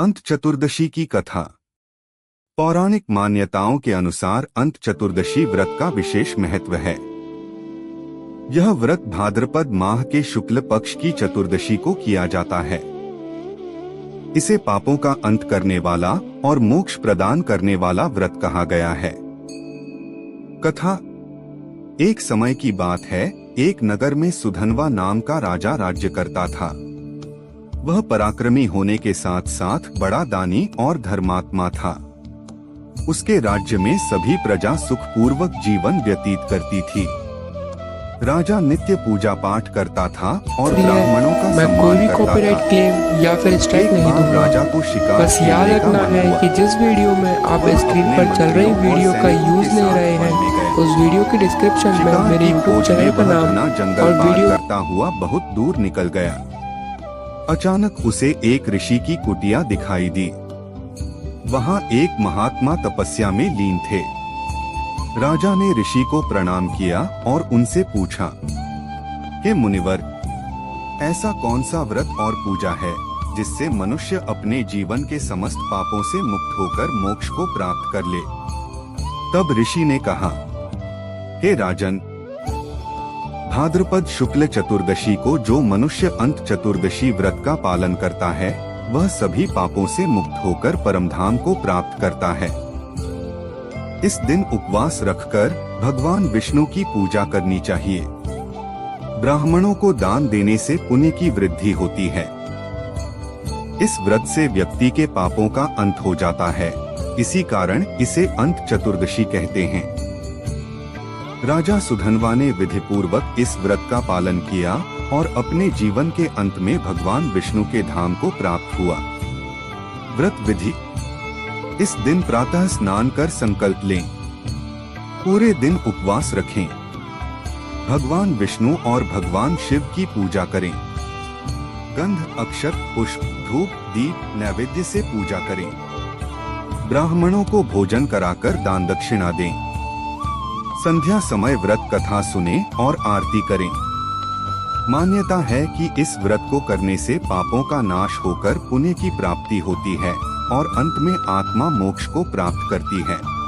अंत चतुर्दशी की कथा। पौराणिक मान्यताओं के अनुसार अंत चतुर्दशी व्रत का विशेष महत्व है। यह व्रत भाद्रपद माह के शुक्ल पक्ष की चतुर्दशी को किया जाता है। इसे पापों का अंत करने वाला और मोक्ष प्रदान करने वाला व्रत कहा गया है। कथा। एक समय की बात है, एक नगर में सुधनवा नाम का राजा राज्य करता था। वह पराक्रमी होने के साथ साथ बड़ा दानी और धर्मात्मा था। उसके राज्य में सभी प्रजा सुखपूर्वक जीवन व्यतीत करती थी। राजा नित्य पूजा पाठ करता था और ब्राह्मणों का मैं कोई भी सम्मान कॉपीराइट करता था। क्लेम या फिर स्ट्राइक नहीं दूंगा। राजा को शिकार बस याद खेलने का रखना मन है हुआ। कि जिस वीडियो में आप स्क्रीन पर चल रही वीडियो का यूज ले रहे हैं, उस वीडियो के डिस्क्रिप्शन में मेरे यूट्यूब चैनल का नाम जंगल और वीडियो करता हुआ बहुत दूर निकल गया। अचानक उसे एक ऋषि की कुटिया दिखाई दी। वहां एक महात्मा तपस्या में लीन थे। राजा ने ऋषि को प्रणाम किया और उनसे पूछा, हे मुनिवर, ऐसा कौन सा व्रत और पूजा है जिससे मनुष्य अपने जीवन के समस्त पापों से मुक्त होकर मोक्ष को प्राप्त कर ले? तब ऋषि ने कहा, हे राजन, भाद्रपद शुक्ल चतुर्दशी को जो मनुष्य अंत चतुर्दशी व्रत का पालन करता है, वह सभी पापों से मुक्त होकर परमधाम को प्राप्त करता है। इस दिन उपवास रखकर भगवान विष्णु की पूजा करनी चाहिए। ब्राह्मणों को दान देने से पुण्य की वृद्धि होती है। इस व्रत से व्यक्ति के पापों का अंत हो जाता है। इसी कारण इसे अंत चतुर्दशी कहते हैं। राजा सुधनवा ने विधिपूर्वक इस व्रत का पालन किया और अपने जीवन के अंत में भगवान विष्णु के धाम को प्राप्त हुआ। व्रत विधि। इस दिन प्रातः स्नान कर संकल्प लें। पूरे दिन उपवास रखें। भगवान विष्णु और भगवान शिव की पूजा करें। गंध, अक्षत, पुष्प, धूप, दीप, नैवेद्य से पूजा करें। ब्राह्मणों को भोजन कराकर दान दक्षिणा दें। संध्या समय व्रत कथा सुने और आरती करें। मान्यता है कि इस व्रत को करने से पापों का नाश होकर पुण्य की प्राप्ति होती है और अंत में आत्मा मोक्ष को प्राप्त करती है।